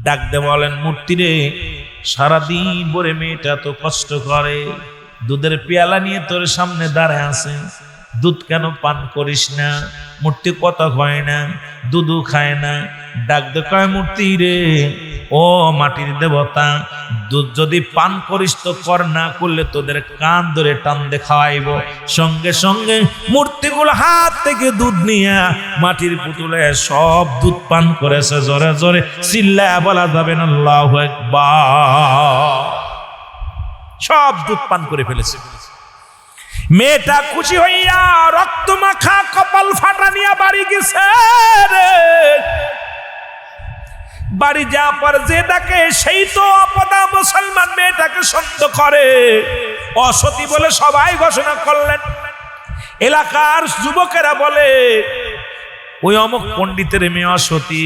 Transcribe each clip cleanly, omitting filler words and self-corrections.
ডাক দে বলেন, মূর্তি রে, সারাদিন ভরে মেয়েটা তো কষ্ট করে, দুধের পেয়ালা নিয়ে তোর সামনে দাঁড়ায় আছে, দুধ কেন পান করিস না? মূর্তি কথা হয় না, দুধও খায় না। ডাক দে কয়, মূর্তি রে, ও মাটির দেবতা, দুধ যদি পান করিস তো কর, না করলে তোদের কান ধরে টান দে খাওয়াইব। সঙ্গে সঙ্গে মূর্তিগুলো হাত থেকে দুধ নিয়ে মাটির পুতুলে সব দুধ পান করেছে। জোরে জোরে চিল্লায়া বলা যাবে না আল্লাহু আকবার। সব দুধ পান করে ফেলেছে। মেয়েটা খুশি হইয়া রক্ত মাখা কপাল ফাটা নিয়ে বাড়ি গেছে রে। বাড়ি যাওয়ার পর যে ডাকে সেই তো অপদা মুসলমান মেয়েটাকে সন্দেহ করে, অসতী বলে সবাই ঘোষণা করলেন। এলাকার যুবকেরা বলে, ওই অমুক পণ্ডিতের মেয়ে অসতী,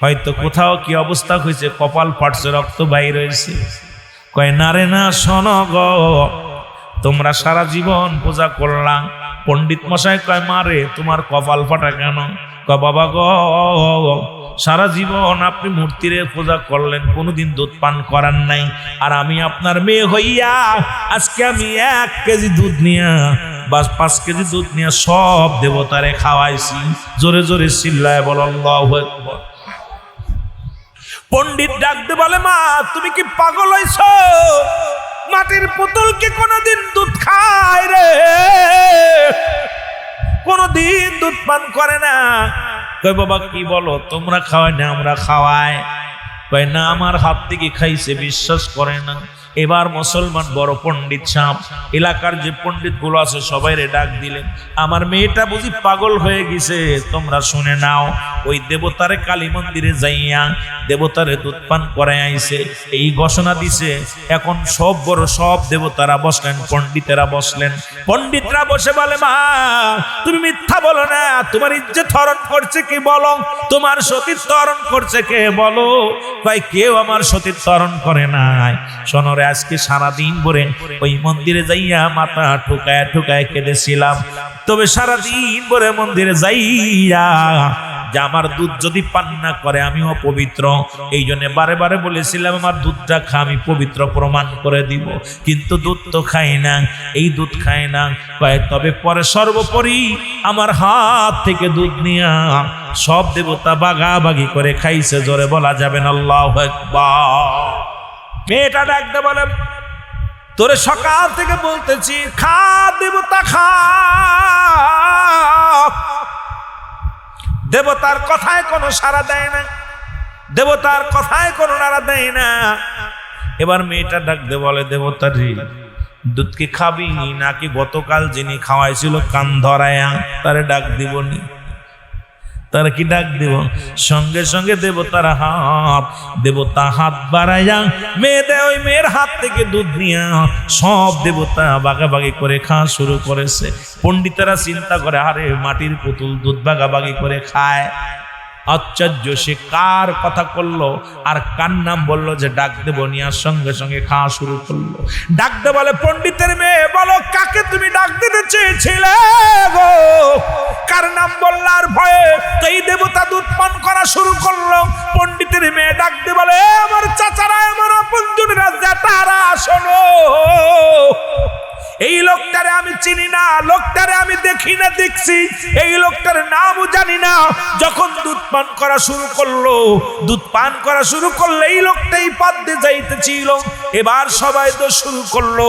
হয়তো কোথাও কি অবস্থা হয়েছে, কপাল ফাটছে, রক্ত বাইর হয়েছে। কয়, না রে না, শোনো গো, তোমরা সারা জীবন পূজা করলাম। পণ্ডিত মশাই কয়, মারে তোমার কপাল ফাটা কেন? কয়, বাবা গো, সারা জীবন আপনি মূর্তিরে পূজা করলেন, কোনোদিন দুধ পান করার নাই, আর আমি আপনার মেয়ে হইয়া আজকে আমি 1 কেজি দুধ নিয়া বা 5 কেজি দুধ নিয়ে সব দেবতারে খাওয়াইছি। জোরে জোরে চিল্লায় বল আল্লাহু আকবার। পণ্ডিত ডাকতে বলে, মা তুমি কি পাগল হইছো? মাটির পুতুল কি কোনদিন দুধ খায় রে? কোনদিন দুধ পান করে না। কই, বাবা কি বলো, তোমরা খাওয়াই না আমরা খাওয়াই? কই, না, আমার হাত থেকে খাইছে, বিশ্বাস করে না। এবার মুসলমান বড় পণ্ডিত সাহেব এলাকার যে পণ্ডিত গুলো আছে সবাইরে ডাক দিলেন, আমার মেয়েটা বুঝি পাগল হয়ে গেছে, তোমরা শুনে নাও। ওই দেবতারে কালী মন্দিরে যাইয়া দেবতারে দুধ পান করাই আইছে, এই ঘোষণা দিছে। এখন সব বড় সব দেবতারা বসলেন, পণ্ডিতেরা বসলেন। পণ্ডিতরা বসে বলে, মা তুমি মিথ্যা বলো না, তোমার ইজ্জত হরণ করছে কে বলো, তোমার সতীত্ব হরণ করছে কে বলো? ভাই, কেউ আমার সতীত্ব হরণ করে নাই। শোনরে, আজকে সারাদিন ভরে ওই মন্দিরে যাইয়া মাথা ঠুকায় ঠুকায় কেঁদেছিলাম, তবে সারাদিন ভরে মন্দিরে যাইয়া যে আমার দুধ যদি পান না করে আমি অপবিত্র। এই জন্য বারে বারে বলেছিলাম আমার দুধটা খা, আমি পবিত্র প্রমাণ করে দিব, কিন্তু দুধ তো খাই না, এই দুধ খায় না। তবে পরে সর্বোপরি আমার হাত থেকে দুধ নিয়া সব দেবতা বাগাবাগি করে খাইছে। জোরে বলা যাবেন আল্লাহু আকবার। মেয়েটা ডাকতে বলে, তোরে সকাল থেকে বলতেছি খা দেবতা খা, দেবতার কথায় কোনো সাড়া দেয় না, দেবতার কথায় কোনো নাড়া দেয় না। এবার মেয়েটা ডাকতে বলে, দেবতা রে, দুধ কি খাবি নাকি গতকাল যিনি খাওয়াইছিল কান ধরায়া তারে ডাক দিবনি? তারা কি ডাক দিব? সঙ্গে সঙ্গে দেবতা হাত বাড়াইয়া ওই মেয়ের হাত থেকে দুধ নিয়া সব দেবতা বাগাবাগি করে খাওয়া শুরু করেছে। পণ্ডিতেরা চিন্তা করে, আরে মাটির পুতুল দুধ বাগাবাগি করে খায়, আশ্চর্য, সে কার কথা করলো আর কার নাম বললো যে ডাক দেব নিয়ার সঙ্গে সঙ্গে খাওয়া শুরু করলো। ডাকতে বলে, পণ্ডিতের মেয়ে বলো, কাকে তুমি ডাক দিতে চেয়েছিলে গো? কার নাম বললার ভয়ে এই দেবতা দুধ পান করা শুরু করলো। পণ্ডিতের মেয়ে ডাকতে বলে, আমার চাচারা, আমার আপনজনেরা, জ্যাঠারা, শোনো, এই লোকটারে আমি চিনি না, লোকটারে আমি দেখি না, দেখছি এই লোকটার নামও জানি না। যখন দুধ পান করা শুরু করলো, দুধ পান করা শুরু করলে এই লোকটাই পাদ্যে যাইতেছিল। এবার সবাই তো শুরু করলো,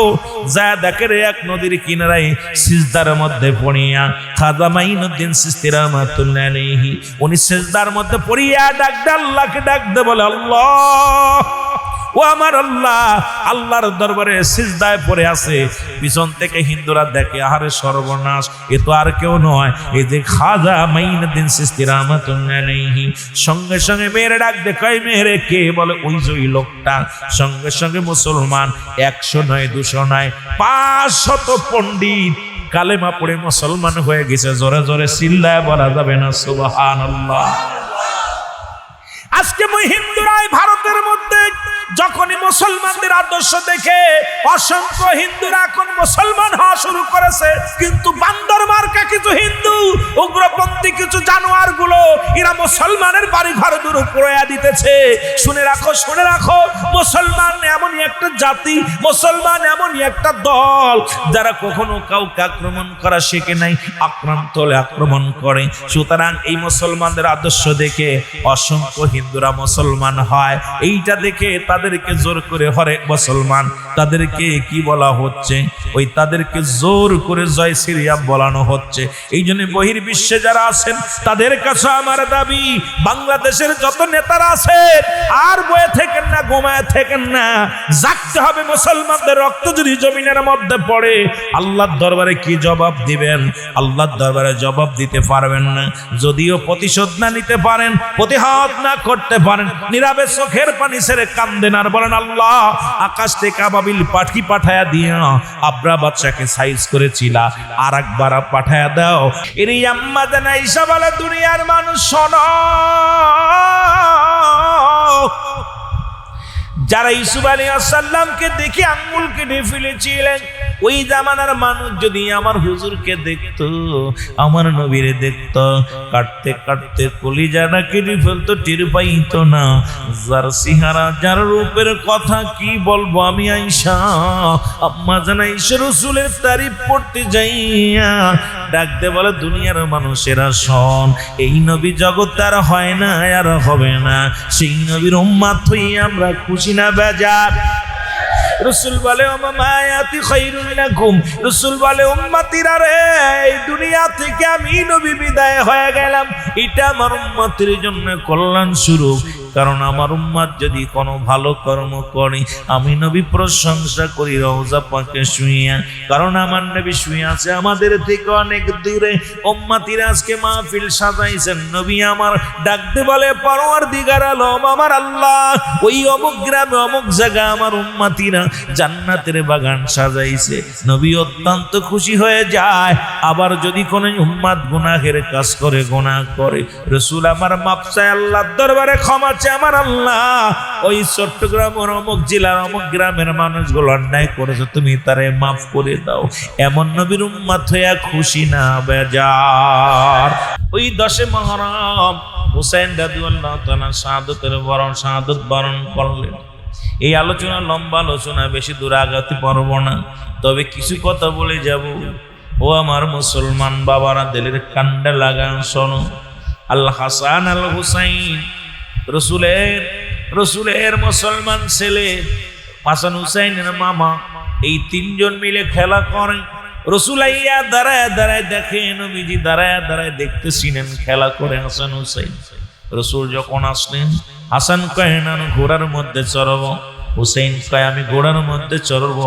যা দেখে রে এক নদীর কিনারায় সিজদার মধ্যে পড়িয়া খাজা মাইনুদ্দিন চিশতি রাহমাতুল্লাহ আলাইহি উনি সিজদার মধ্যে পড়িয়া ডাকতে আল্লাহকে ডাকতে বলে, আল্লাহ, ও আমার আল্লাহ। আল্লাহর দরবারে সিজদায় পড়ে আছে। পিছন থেকে হিন্দুরা দেখে, আরে সর্বনাশ, এ তো আর কেউ নয়, এই যে খাজা মাইনুদ্দিন চিশতি রাহমাতুল্লাহ আলাইহি। সঙ্গে সঙ্গে মেয়েরে ডাক দেখায়, মেয়েরে কে? বলে, ওই যে ওই লোকটা। সঙ্গে সঙ্গে মুসলমান 100 নয়, 200 নয়, 500 পণ্ডিত কালেমা পড়ে মুসলমান হয়ে গেছে। জোরে জোরে চিল্লায় বলা যাবে না সুবহানাল্লাহ। আজকে হিন্দুরাই ভারতের মধ্যে যখনই মুসলমানদের আদর্শ দেখে অসংখ্য হিন্দুরা এখন মুসলমান হওয়া শুরু করেছে, কিন্তু বান্দর মার্কা কিছু হিন্দু, উগ্রপন্থী কিছু জানোয়ার গুলো এরা মুসলমানের বাড়ি ঘর দূর করে দিতেছে। শুনে রাখো, শুনে রাখো, মুসলমান এমনই একটা জাতি, মুসলমান এমনই একটা দল যারা কখনো কাউকে আক্রমণ করা শেখে নাই, আক্রান্ত হলে আক্রমণ করে। সুতরাং এই মুসলমানদের আদর্শ দেখে অসংখ্য হিন্দুরা মুসলমান হয়। এইটা দেখে তাদেরকে জোর করে হরেক মুসলমান, তাদেরকে কি বলা হচ্ছে, ওই তাদেরকে জোর করে জয় শ্রীরাম বলানো হচ্ছে। এই জন্য বহির্বিশ্বে যারা আছেন তাদের কাছে আমার দাবি, বাংলাদেশের যত নেতারা আছেন আর বয়ে থেকেন না, ঘুমায় থেকেন না, জাগতে হবে। মুসলমানদের রক্ত যদি জমিনের মধ্যে পড়ে আল্লাহর দরবারে কি জবাব দিবেন? আল্লাহর দরবারে জবাব দিতে পারবেন না। যদিও প্রতিশোধ না নিতে পারেন, প্রতিহাত না করতে পারেন, নীরবে চোখের পানি ছেড়ে কান্দেন আর বলেন, আল্লাহ আকাশ থেকে আবাবিল পাখি পাঠায়া দিয়ে আব্রা বাচ্চাকে সাইজ করেছিলা, আর একবার পাঠায়া দাও। এর আম্মা জানা ঈসা বলে, দুনিয়ার মানুষ শোনো, যারা ইউসুফ আলাইহিস সালামকে দেখে আঙ্গুল কেটে ফেলেছিলেন, ওই জামানার মানুষ যদি আমার হুজুরকে দেখতো, আমার নবীরে দেখতো, কাটতে কাটতে কলিজাটা কেটে ফেলতো, টের পাইতো না। যার চেহারা, যার রূপের কথা কি বলবো আমি আয়েশা। আম্মা জান আয়েশা রাসূলের তারিফ করতে যাইয়া ডাকতে বলে, দুনিয়ার মানুষেরা শোন, এই নবী জগৎ আর হয় না, আর হবে না। সেই নবীর উম্মত হয়ে আমরা খুশি না বেজার? রাসূল বলে, মায়াতি খায়রুল লাকুম, রাসূল বলে, উম্মতিরা রে, এই দুনিয়া থেকে আমি নবী বিদায় হয়ে গেলাম, এটা আমার উম্মতের জন্য কল্যাণ স্বরূপ। কারণ আমার উম্মত যদি কোনো ভালো কর্ম করে, আমি নবী প্রশংসা করি রওজা পাকে শুইয়া, কারণ আমার নবী শুয়ে আছে আমাদের থেকে অনেক দূরে। উম্মতিরা আজকে মাহফিল সাজাইছেন, নবী আমার ডাকতে বলে, পরওয়ারদিগার আলম আমার আল্লাহ, ওই অমুক গ্রামে অমুক জায়গা আমার উম্মতিরা জান্নাতের বাগান সাজাইছে। নবী অত্যন্ত খুশি হয়ে যায়। আবার যদি কোনো উম্মত গুনাহের কাজ করে, গুনাহ করে, রাসূল আমার মাপ চায় আল্লাহর দরবারে, ক্ষমা চায় আমার আল্লাহ, ওই চট্টগ্রামের অমুক জেলার অমুক গ্রামের মানুষগুলো অন্যায় করেছে, তুমি তারে মাফ করে দাও। এমন নবীর উম্মত হইয়া খুশি না বেজার? ওই 10 মুহররম হুসাইন রাদিয়াল্লাহু তাআলা শাহাদাত বরণ করলেন। এই আলোচনা লম্বা আলোচনা, বেশি দূর আগাতে পারবো না, তবে কিছু কথা বলে যাব। ও আমার মুসলমান বাবারা, দিলের কান্ডা লাগান শোনো। আল হাসান আল হুসাইন, রসুলের মুসলমান ছেলে, হাসান হুসাইনের মামা, এই 3 জন মিলে খেলা করেন। রসুল আইয়া দাঁড়ায় দাঁড়ায় দেখে, নবীজি দাঁড়ায় দাঁড়ায় দেখতেছিলেন খেলা করে হাসান হুসাইন। রসুল যখন আসলেন, হাসান কয়, না ঘোড়ার মধ্যে চড়ব। হুসাইন কয়, আমি ঘোড়ার মধ্যে চড়ব।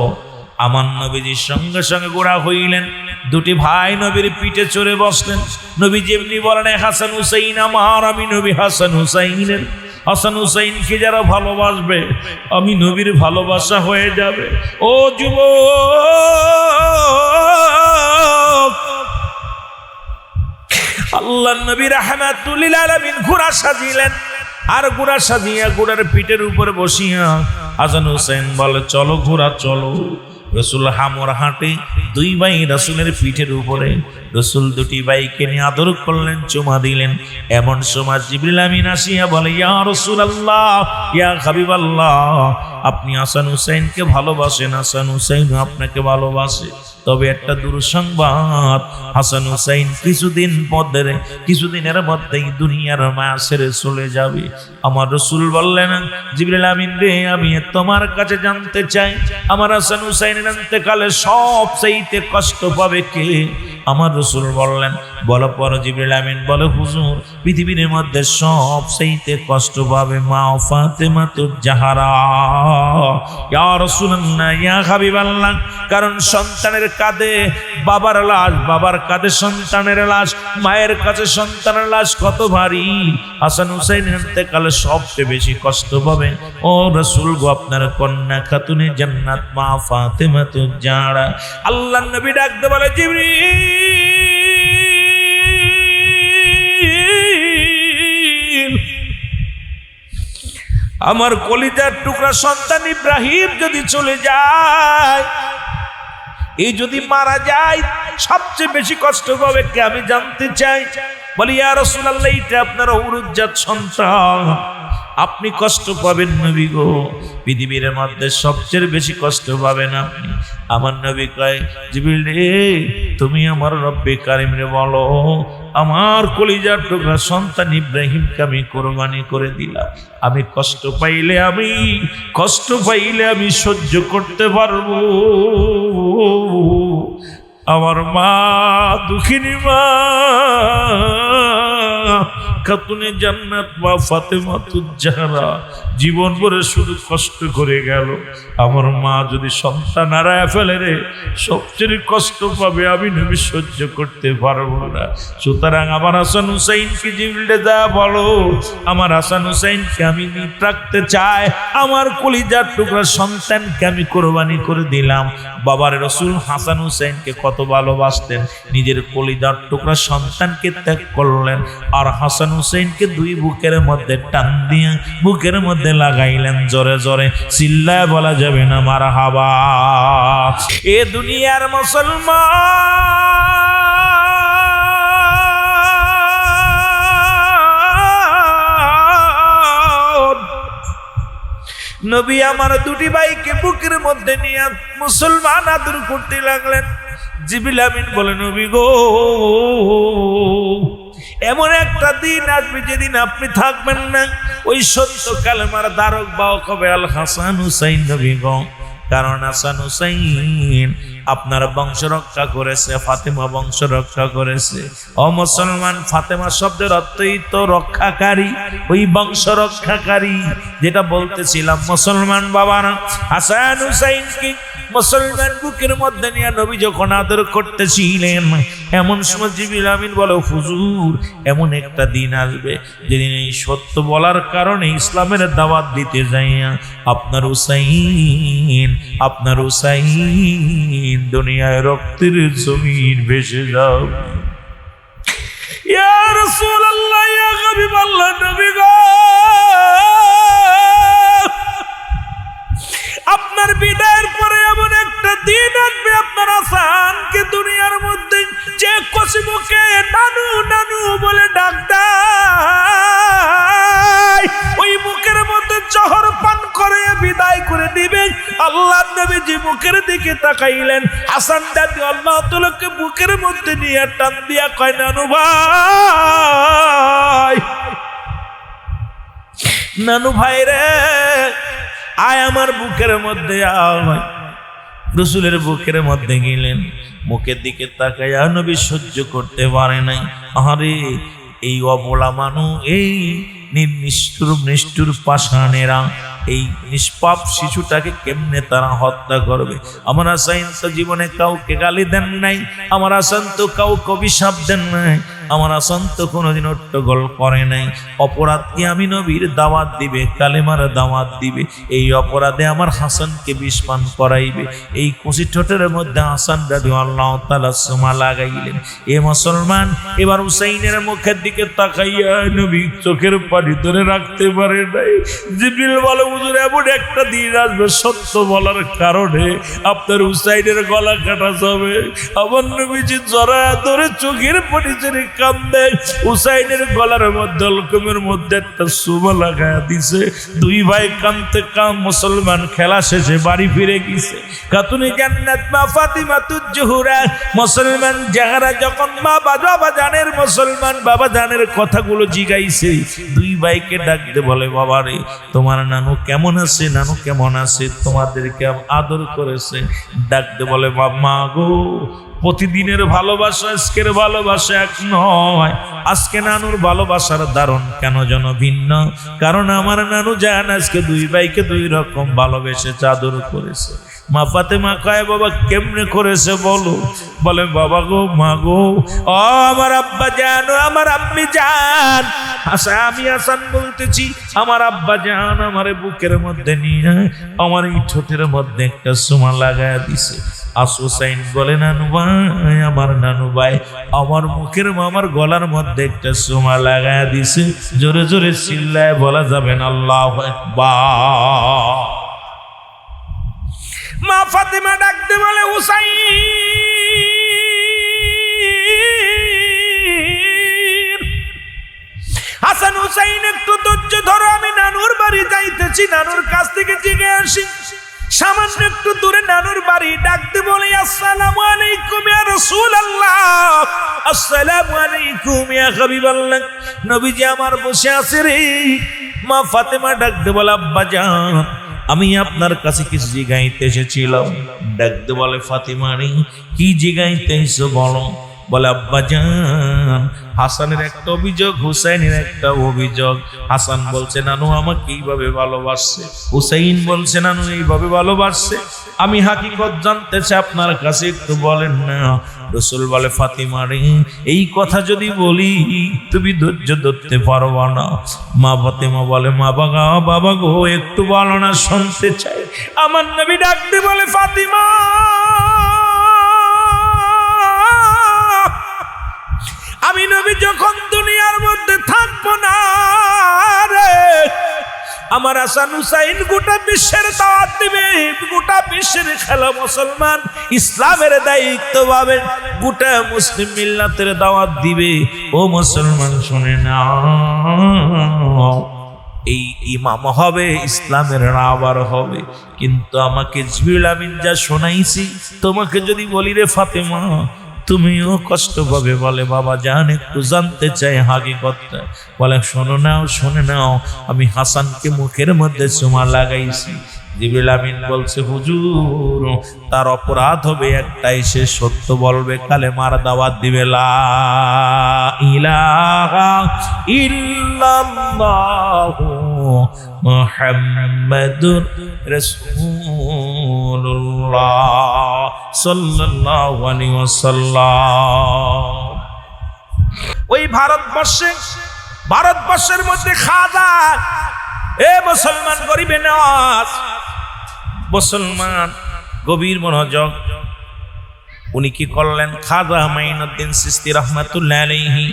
আমার নবীজির সঙ্গে সঙ্গে ঘোড়া হইলেন। 2টি ভাই নবীর পিঠে চড়ে বসলেন। নবীজি এমনি বলেন, হাসান হুসাইন আমার, আমি নবী হাসান হুসাইনের। হাসান হুসাইনকে যারা ভালোবাসবে, আমি নবীর ভালোবাসা হয়ে যাবে। ও যুবক, আল্লাহর নবী রাহমাতুল লিল আলামিন ঘোড়া সাজিলেন, আর ঘোড়া সাজিয়া ঘোড়ার পিঠের উপরে বসিয়া হাসান হুসাইন বলে, চলো ঘোড়া চলো। রসুল হামর হাঁটে, 2 ভাই রসুলের পিঠের উপরে। রসুল 2টি ভাইকে নিয়ে আদর করলেন, চুমা দিলেন। এমন সময় জিবরিল আমিন আসিয়া বলে, ইয়া রাসূলুল্লাহ, ইয়া হাবিবাল্লাহ, আপনি হাসান হুসাইনকে ভালোবাসেন, হাসান হুসাইন আপনাকে ভালোবাসে। তবে একটা দুঃসংবাদ, হাসান হুসাইন কিছুদিনের মধ্যেই দুনিয়ার মায়া ছেড়ে চলে যাবে। আমার রসুল বললেন, জিবরিল আমিন রে, আমি তোমার কাছে জানতে চাই, আমার হাসান হুসাইনের ইন্তেকালে সবচেয়ে কষ্ট পাবে কে? আমার রসুল বললেন, বলো পর। জিবরিল আমিন বলে, হুজুর, পৃথিবীর মধ্যে সবচেয়ে কষ্ট পাবে মা ফাতেমাতুজ জাহরা। ইয়া রাসূলুল্লাহ, ইয়া হাবিবাল্লাহ, কারণ সন্তানের কাঁধে বাবার লাশ, বাবার কাঁধে সন্তানের লাশ, মায়ের কাছে সন্তানের লাশ কত ভারী। হাসান হুসাইনের ইন্তেকালে সবচেয়ে বেশি কষ্ট পাবে ও রাসূল গো আপনার কন্যা খাতুনে জান্নাত মা ফাতেমাতুজ জাহরা। আল্লাহর নবী ডাকতে বলে, জিবরিল, আমার কলিজার টুকরা সন্তান ইব্রাহিম যদি চলে যায়, এই যদি মারা যায়, সবচেয়ে বেশি কষ্ট পাবে কে আমি জানতে চাই। বলি ইয়া রাসূলুল্লাহ, এটা আপনার ঔরুজ্জাত সন্তান, আপনি কষ্ট পাবেন নবী গো। পৃথিবীর মধ্যে সবচেয়ে বেশি কষ্ট পাবেন আপনি। আমার নবী কয়, জিবরিল রে, তুমি আমার রব্বে কারিম রে বলো, আমার কলিজার টুকরা সন্তান ইব্রাহিমকে আমি কোরবানি করে দিলাম। আমি কষ্ট পাইলে আমি সহ্য করতে পারবো। আমার মা, দুঃখিনী মা, খাতুনে জান্নাত মা ফাতেমাতুজ জাহরা জীবন ভরে শুধু কষ্ট করে গেল। আমার মা যদি সন্তান হারায় ফেলে রে, সবচেয়ে কষ্ট পাবে, আমি নবী সহ্য করতে পারবো না। সুতরাং আমার হাসান হুসাইনকে জিবরিলে যা বলো, আমার হাসান হুসাইনকে আমি নিয়ে রাখতে চাই, আমার কলিজার টুকরা সন্তানকে আমি কোরবানি করে দিলাম। বাবার রাসূল হাসান হুসাইনকে কত ভালোবাসতেন, নিজের কলিজার টুকরা সন্তানকে ত্যাগ করলেন, আর হাসান হুসাইনকে দুই বুকের মধ্যে টান দিয়ে বুকের মধ্যে লাগাইলেন। জোরে জোরে চিল্লায় বলা যাবে না মারহাবা। এ দুনিয়ার মুসলমান, নবী আমার দুটি ভাইকে বুকের মধ্যে নিয়ে মুসলমান আদর করতে লাগলেন। জিবরিল আমিন বলে, নবী গো, এমন একটা দিন আসবে যেদিন আপনি থাকবেন না। ওই সত্য কালেমার ধারক বাহক হবে আল হাসান হুসাইন নবী গো। কারণ হাসান হুসাইন আপনার বংশ রক্ষা করেছে, ফাতেমা বংশ রক্ষা করেছে। ও মুসলমান, ফাতেমা শব্দের অর্থই তো রক্ষাকারী, ওই বংশ রক্ষাকারী যেটা বলতেছিলাম। মুসলমান বাবারা, হাসান হুসাইনকে মুসলমান বুকের মধ্যে নিয়ে নবী যখন আদর করতেছিলেন, এমন সময় জিবরিল আমিন বলে, হুজুর, এমন একটা দিন আসবে যেদিন এই সত্য বলার কারণে ইসলামের দাওয়াত দিতে যাইয়া আপনার হুসাইন দুনিয়ায় রক্তের জমিন ভেসে যাও। ইয়া রাসূলুল্লাহ, ইয়া হাবিবাল্লাহ, নবী গো, আপনার বিদায়ের পরে এমন একটা দিন আসবে, আপনার হাসানকে দুনিয়ার মধ্যে যে কসিমকে নানু নানু বলে ডাক দেয়, ওই মুখের মধ্যে জহর পান করে বিদায় করে দিবেন। আল্লাহর নবী যে মুখের দিকে তাকাইলেন, হাসান দাদি আল্লাহ তাআলাকে বুকের মধ্যে নিয়ে টান দিয়া কয়, নানু ভাই, নানু ভাই রে, আয় আমার বুকের মধ্যে আয়। রাসূলের বুকের মধ্যে গেলেন, মুখের দিকে তাকায়া নবী সহ্য করতে পারে নাই। আরে এই অবলা মানুষ, এই নিষ্ঠুর পাষাণেরা এই নিষ্পাপ শিশুটাকে কেমনে তারা হত্যা করবে? আমার হাসান তো জীবনে কাউকে গালি দেন নাই, আমার হাসান তো কাউকে অভিশাপ দেন নাই, আমার হাসান তো কোনোদিন হট্টগোল করে নাই। অপরাধ কি আমি নবীর দাওয়াত দিবে, কালেমার দাওয়াত দিবে, এই অপরাধে আমার হাসানকে বিষ পান করাইবে। এই কুচি ঠোঁটের মধ্যে হাসান রাদিয়াল্লাহু তাআলা সুমা লাগাইলেন। এ মুসলমান, এবার হুসাইনের মুখের দিকে তাকাইয়া নবী চোখের পানি ধরে রাখতে পারে নাই। জিবরিল বলে, হুজুর, এমন একটা দিন আসবে সত্য বলার কারণে আপনার হুসাইনের গলা কাটা যাবে। আমার নবীজি জড়ায় ধরে চোখের পানি ছেড়ে কান্দে। হুসাইনের গলার মধ্যে অলকমের মধ্যে একটা সুমা লাগায়া দিছে। দুই ভাই কান্দতে মুসলমান খেলা শেষে বাড়ি ফিরে গেছে। খাতুনে জান্নাত মা ফাতিমাতুজ জোহরা মুসলমান যাহারা যখন মা বাবা জানের মুসলমান বাবা জানের কথাগুলো জিগাইছে, দুই ভাইকে ডাকতে বলে, বাবা রে, তোমার নানু কেমন আছে? নানু কেমন আছে? তোমাদেরকে আদর করেছে? ডাকতে বলে, মা গো, প্রতিদিনের ভালোবাসা আজকের ভালোবাসা এক নয়। আজকে নানুর ভালোবাসার দারুণ কেন যেন ভিন্ন। কারণ আমার নানু জান আজকে দুই ভাইকে দুই রকম ভালোবেসেছে, আদর করেছে। মা ফাতেমা কয়, বাবা কেমনে করেছে বলো? বলে, বাবা গো, মা গো, ও আমার আব্বা জান, আমার আম্মি জান, আমি হাসান বলতেছি, আমার আব্বা জান আমার বুকের মধ্যে নিয়ে আমার এই ঠোঁটের মধ্যে একটা সুমা লাগায় দিছে। হুসাইন বলে নানু ভাই, আমার নানু ভাই আমার মুখের আমার গলার মধ্যে একটা চুমা লাগায় দিছে। জোরে জোরে চিল্লায় বলা যাবেন আল্লাহু আকবার। মা ফাতেমা ডাকতে বলে হুসাইন, হাসান হুসাইন একটু ধৈর্য ধরো, আমি নানুর বাড়ি যাইতেছি, নানুর কাছ থেকে জিগে আসি। সামান্য একটু দূরে নানুর বাড়ি, ডাকতে বলে আসসালামু আলাইকুম ইয়া রাসূলুল্লাহ, আসসালামু আলাইকুম ইয়া হাবিবাল্লাহ। নবীজি আমার বসে আছে রে। মা ফাতেমা ডাকতে বলে আব্বা জান, আমি আপনার কাছে কিছু জিগাইতে এসেছিলাম। ডাকতে বলে ফাতেমা রে, কি জিগাইতে এসো বলো। বলে আব্বা জান, হাসানের একটা অভিযোগ, হুসাইনের একটা অভিযোগ। হাসান বলছে নানু আমাকে এইভাবে ভালোবাসছে, হুসাইন বলছে নানু এইভাবে ভালোবাসছে। আমি হাকিকত জানতে চাই, আপনার কাছে একটু বলেন না। রাসূল বলে ফাতিমা রে, এই কথা যদি বলি তুমি ধৈর্য ধরতে পারবা না। মা ফাতিমা বলে বাবা গো একটু বলো না, শুনতে চাই। আমার নবী ডাকতে বলে ফাতিমা, আমি নবী যখন দুনিয়ার মধ্যে থাকবো না রে, আমার হাসান হুসাইন গোটা বিশ্বের দাওয়াত দিবে, গোটা বিশ্বের খেলা মুসলমান ইসলামের দায়িত্ব পাবে, গোটা মুসলিম মিল্লাতের দাওয়াত দিবে। ও মুসলমান শুনে নাও, এই ইমাম হবে, ইসলামের রাবার হবে। কিন্তু আমাকে জিবরিল আমিন যা শোনাইছি, তোমাকে যদি বলি রে ফাতেমা তুমিও কষ্ট পাবে। বলে বাবা জান একটু জানতে চাই হাকিকতটা। বলে শুনে নাও, আমি হাসানকে মুখের মধ্যে চুমা লাগাইছি। জিবরিল আমিন বলছে হুজুর তার অপরাধ হবে একটাই, সে সত্য বলবে, কালেমার দাওয়াত দিবে, লা ইলাহা ইল্লাল্লাহু মুহাম্মাদুর রাসূলুল্লাহ সাল্লাল্লাহু আলাইহি ওয়াসাল্লাম। ওই ভারতবর্ষের মধ্যে খাজা, এ মুসলমান গরিবে নওয়াজ, মুসলমান গভীর মনোযোগ। উনি কি করলেন? খাজা মাইনুদ্দিন চিশতি রাহমাতুল্লাহ আলাইহি,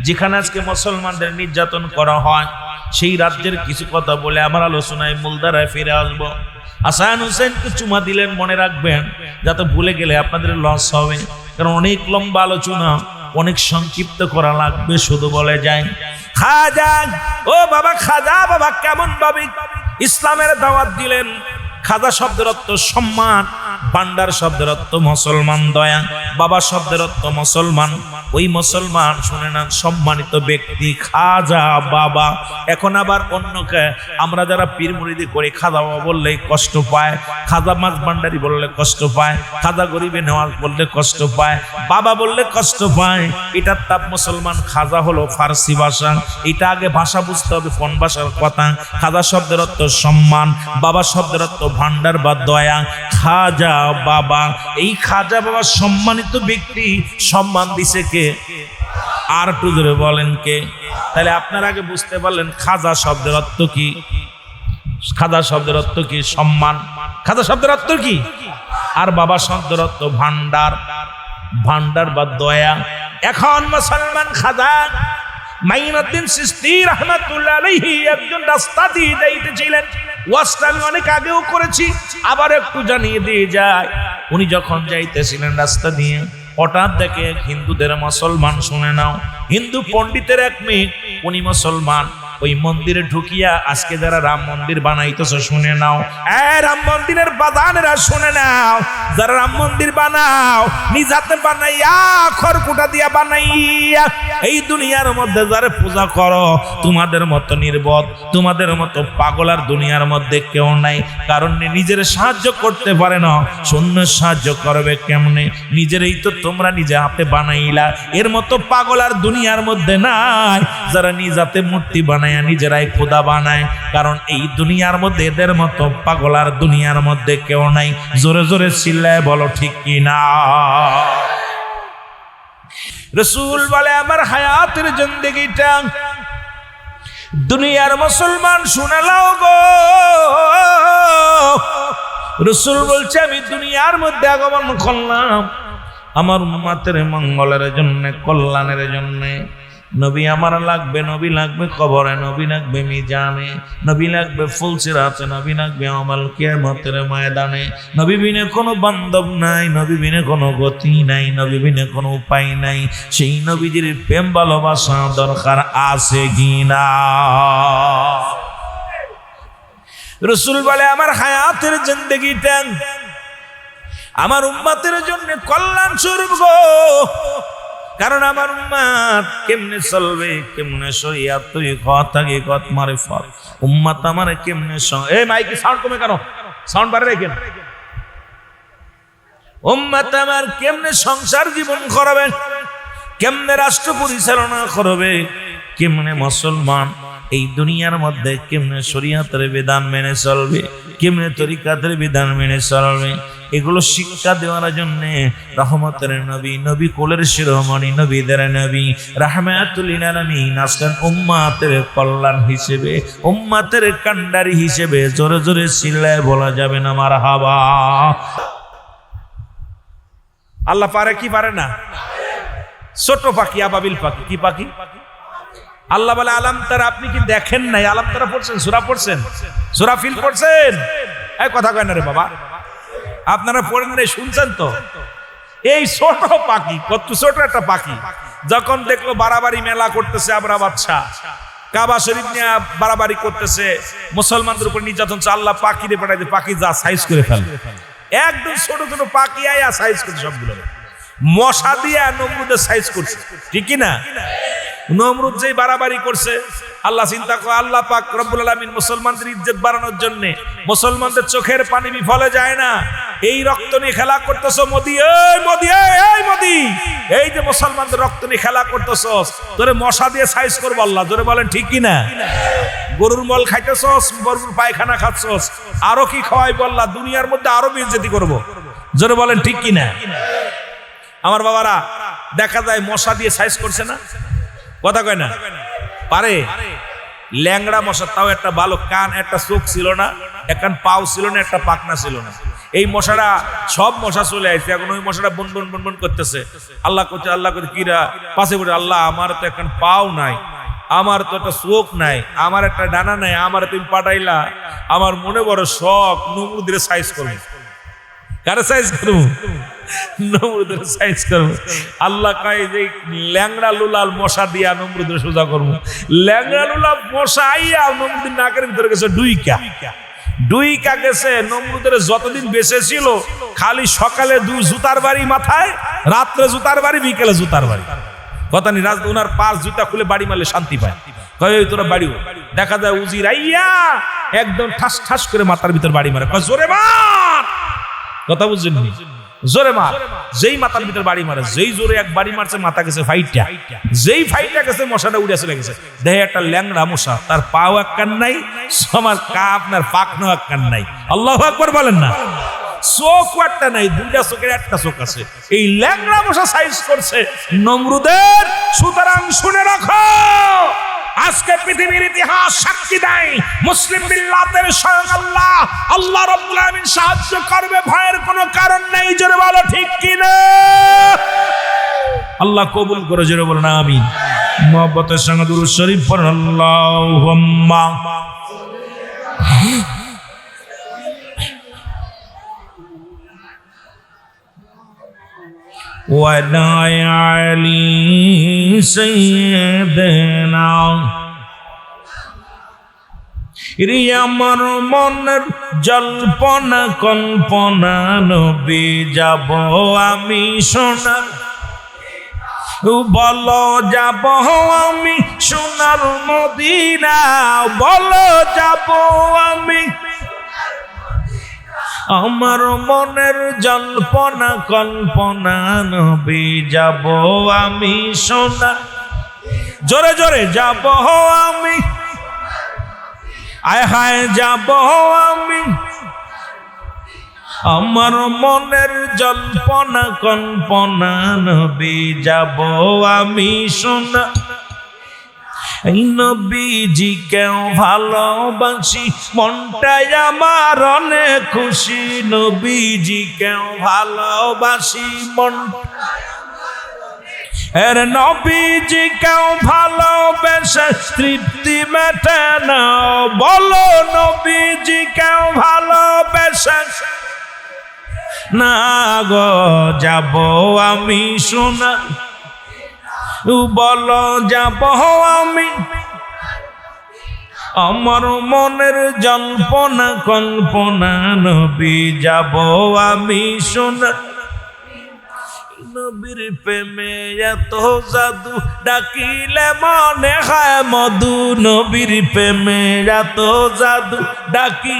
যেখানে আজকে মুসলমানদের নির্যাতন করা হয়, সেই রাজ্যের কিছু কথা বলে আমার আলোচনায় মূলধারায় ফিরে আসবো। হাসান হুসাইনকে চুমা দিলেন, মনে রাখবেন, যাতে ভুলে গেলে আপনাদের লস হবে, কারণ অনেক লম্বা আলোচনা, অনেক সংক্ষিপ্ত করা লাগবে, শুধু বলে যায় খাজা, ও বাবা খাজা বাবা কেমন ভাবে ইসলামের দাওয়াত দিলেন। খাজা শব্দের অর্থ সম্মান, ভান্ডার শব্দের অর্থ মুসলমান, দয়া, বাবা শব্দের অর্থ মুসলমান। ওই মুসলমান শুনে না, সম্মানিত ব্যক্তি খাজা বাবা। এখন আবার অন্যকে আমরা যারা পীর মুরিদি করি, খাজা বাবা বললেই কষ্ট পায়, খাজা মাছ ভান্ডারি বললে কষ্ট পায়, খাজা গরিবে নেওয়াজ বললে কষ্ট পায়, বাবা বললে কষ্ট পায়। এটার তাপ মুসলমান। খাজা হলো ফার্সি ভাষা, এটা আগে ভাষা বুঝতে হবে কোন ভাষার কথা। খাজা শব্দের অর্থ সম্মান, বাবা শব্দের অর্থ ভান্ডার বা দয়া। খাজা বাবা, এই খাজা বাবা সম্মানিত ব্যক্তি, সম্মান দিছে কে? আর একটু জোরে বলেন কে? তাহলে আপনার আগে বুঝতে পারলেন খাজা শব্দের অর্থ কি। খাজা শব্দের অর্থ কি? সম্মান। খাজা শব্দের অর্থ কি? আর বাবা শব্দের অর্থ ভান্ডার, ভান্ডার বা দয়া। এখন মুসলমান খাজা মাইনুদ্দিন চিশতি রাহমাতুল্লাহ আলাইহি একজন রাস্তা দিয়ে যাইতেছিলেন। ওয়াজটা আমি অনেক আগেও করেছি, আবার একটু জানিয়ে দিয়ে যায়। উনি যখন যাইতেছিলেন রাস্তা দিয়ে, হঠাৎ দেখে হিন্দুদের মুসলমান, শুনে নাও, হিন্দু পণ্ডিতের এক মেয়ে, উনি মুসলমান। ওই মন্দিরে ঢুকিয়া আজকে যারা রাম মন্দির বানাইতেছ শুনে নাও, রাম মন্দিরের বাদানেরা শুনে নাও, যারা রাম মন্দির বানাও নিজ হাতে বানাইয়া, খড়কুটা দিয়া বানাইয়া এই দুনিয়ার মধ্যে যারা পূজা করো, তোমাদের মতো নির্বোধ, তোমাদের মতো পাগল আর দুনিয়ার মধ্যে কেউ নাই। কারণ নিজের সাহায্য করতে পারে না, শূন্য সাহায্য করবে কেমনে? নিজেরই তো তোমরা নিজে হাতে বানাইলা, এর মতো পাগল আর দুনিয়ার মধ্যে নাই যারা নিজ হাতে মূর্তি বানায়, নিজেরাই খোদা বানায়। কারণ এই দুনিয়ার মধ্যে এদের মতো পাগল আর দুনিয়ার মধ্যে কেউ নাই। জোরে জোরে চিল্লায় বলো ঠিক কি না? রাসূল বলে আমার হায়াতের জিন্দেগিটা দুনিয়ার মুসলমান শুনে লাও গো, রাসূল বলছে আমি দুনিয়ার মধ্যে আগমন করলাম আমার উম্মতের মঙ্গলের জন্য, কল্যাণের জন্য। নবী আমার লাগবে, নবী লাগবে কবরে, নবী লাগবে মিজানে, নবী লাগবে ফুলসিরাতে, নবী লাগবে আমাল কিয়ামতের ময়দানে। নবী বিনে কোনো বান্ধব নাই, নবী বিনে কোনো গতি নাই, নবী বিনে কোনো উপায় নাই। সেই নবীজির প্রেম ভালোবাসা দরকার আছে কিনা? রাসূল বলে আমার হায়াতের জিন্দেগিটা আমার উম্মতের জন্য কল্যাণ স্বরূপ গো। কারণ আমার উম্মত কেমনে চলবে, কেমনে শরিয়াত তুই কথাকে কত মারে ফল উম্মত আমার কেমনে এই মাইকে সাউন্ড কমে কেন, সাউন্ড বাড়ে রেখেন। উম্মত আমার কেমনে সংসার জীবন করবে, কেমনে রাষ্ট্র পরিচালনা করবে, কেমনে মুসলমান এই দুনিয়ার মধ্যে কেমনে শরিয়াতের বিধান মেনে চলবে, কেমনে তরিকাতের বিধান মেনে চলবে, এগুলো শিক্ষা দেওয়ার জন্য রহমতের নবী, নবী কোলের শিরোমণি, নবীদের নবী রাহমাতুল লিল আলামিন আসলেন উম্মতের কল্যাণ হিসেবে, উম্মতের কান্ডারি হিসেবে। জোরে জোরে চিল্লায় বলা যাবে না মারহাবা। আল্লাহ পারে কি পারে না? ছোট পাখি আবাবিল পাখি, কি পাখি? আল্লাহ বলে আলাম তারা, আপনি কি দেখেন নাই? আলাম তারা পড়ছেন, সূরা পড়ছেন, সূরা ফিল পড়ছেন? এই কথা কয় না রে বাবা, আপনারা পড়েন নাই, শুনছেন তো? এই ছোট পাখি, কত ছোট একটা পাখি, যখন দেখলো বাড়াবাড়ি মেলা করতেছে আবরা বাদশা, কাবা শরীফ নিয়ে বাড়াবাড়ি করতেছে, মুসলমানদের উপর নির্যাতন, আল্লাহ পাখিরে পাঠাইতে, পাখি যা সাইজ করে ফেলে, একদম ছোট ছোট পাখি আয়া সাইজ করছে সবগুলো, মশা দিয়ে নমরুদের সাইজ করছে, ঠিক কি না? নমরুদ যেই বাড়াবাড়ি করছে, আল্লাহ চিন্তা করে, আল্লাহ পাক রব্বুল আলামিন মুসলমানদের ইজ্জত বাড়ানোর জন্য, মুসলমানদের চোখের পানি বিফলে যায় না, এই রক্ত নিয়ে খেলা করতেছো মোদি, এই মোদি, এই মোদি, এই যে মুসলমানদের রক্ত নিয়ে খেলা করতেছস, তোরে মশা দিয়ে সাইজ করবো আল্লাহ। জোরে বলেন ঠিক কি না? গরুর মল খাইতেছস, গরুর পায়খানা খাচ্ছস, আরো কি খাওয়াই বললা, দুনিয়ার মধ্যে আরো বেইজ্জতি করবো। জোরে বলেন ঠিক কি না? আমার বাবারা, দেখা যায় মশা দিয়ে সাইজ করছে না, কথা কয় না? পারে ল্যাংড়া মশা, তাও একটা ভালো কান, একটা চোখ ছিল না, একখান পাও ছিল না, একটা পাখনা ছিল না। এই মশাটা, সব মশা চলে আসছে, এখন ওই মশাটা বন বন বন বন করতেছে। আল্লাহ করছে, আল্লাহ করছে কিরা পাশে পড়ে, আল্লাহ আমার তো একখান পাও নাই, আমার তো একটা চোখ নাই, আমার একটা ডানা নাই, আমার তুমি পাঠাইলা, আমার মনে বড় শখ নমরুদের সাইজ করবো। কারে সাইজ করবো? নমরুদের সাইজ করবো। আল্লাহ কয় যে ল্যাংড়া লুলাল মশা দিয়া নমরুদের সোজা করবো। ল্যাংড়া লুলা মশা আইয়া নমরুদের নাকের ভিতরে গেছে ডুইকা গেছে। নমরুদের যতদিন বেঁচে ছিল খালি সকালে জুতার বাড়ি মাথায়, রাত্রে জুতার বাড়ি, বিকেলে জুতার বাড়ি। কথা নি, ওনার পাঁচ জুতা খুলে বাড়ি মারলে শান্তি পায়। কয় তোরা বাড়িও, দেখা যায় উজির আইয়া একদম ঠাস ঠাস করে মাথার ভিতর বাড়ি মারে, কয় জোরে মার। কথা বুঝছেন? জোরে মার। যেই মাথার ভিতর বাড়ি মারে, যেই জোরে এক বাড়ি মারছে, মাথা গেছে ফাইটা, যেই ফাইটা গেছে মশাটা উড়ে চলে গেছে। দেখে একটা ল্যাংড়া মশা, তার পাও এক কান নাই, সবার কা আপনার পাখনো এক কান নাই। আল্লাহু আকবার বলেন না? চোখ একটা নাই, দুইটা চোখের একটা চোখ আছে। এই ল্যাংড়া মশা সাইজ করছে নমরুদের। সুতরাং শুনে রাখো, আজকে পৃথিবীর ইতিহাস সাক্ষী দেয়, মুসলিম মিল্লাতের স্বয়ং আল্লাহ, আল্লাহ রাব্বুল আলামিন সাহায্য করবে, ভয়ের কোনো কারণ নেই। জোরে বলো ঠিক কি না? আল্লাহ কবুল করে, জোরে বলেন আমিন। মুহাব্বতের সঙ্গে দুরূদ শরীফ পড়ুন, আল্লাহুম্মা ওয়ালা আলি সাইয়্যিদিনা। আমার মনের জল্পনা কল্পনা, নবী যাব আমি সোনার, বলো যাব আমি সোনার মদিনা, বলো যাব আমি। আমার মনের জল্পনা কল্পনা, নবী যাব আমি সোনার, জোরে জোরে যাব আমি, আয় হায় যাব আমি। আমার মনের জল্পনা কল্পনা, নবী যাব আমি সোনা, এই নবীজিকেও ভালোবাসি, মনটাই আমার অনেক খুশি। নবীজিকেও ভালোবাসি, মন এর নবীজিকেও ভালোবেসে তৃপ্তি মেটে না। বলো নবীজিকেও ভালোবেসে না গো যাব আমি সোনা, বলো যাব আমি আমার মনের জল্পনা কল্পনা। নবী যাব আমি সোনা, নবীর প্রেমে এত জাদু ডাকিলে মনে হয় মধু। নবীর প্রেমে এত জাদু ডাকি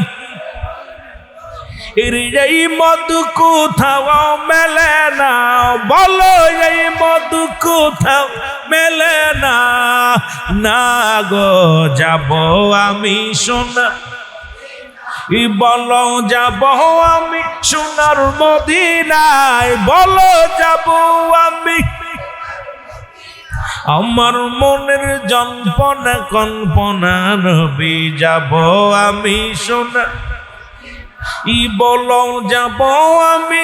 এই মধু কোথাও মেলে না। বলো এই মধু কোথাও মেলে না। না গো যাব আমি সোনা, বলো যাব আমি সোনার মদিনায়। বলো যাব আমি আমার মনের জল্পনা কল্পনা। নবী যাব আমি সোনা, বলো যাব আমি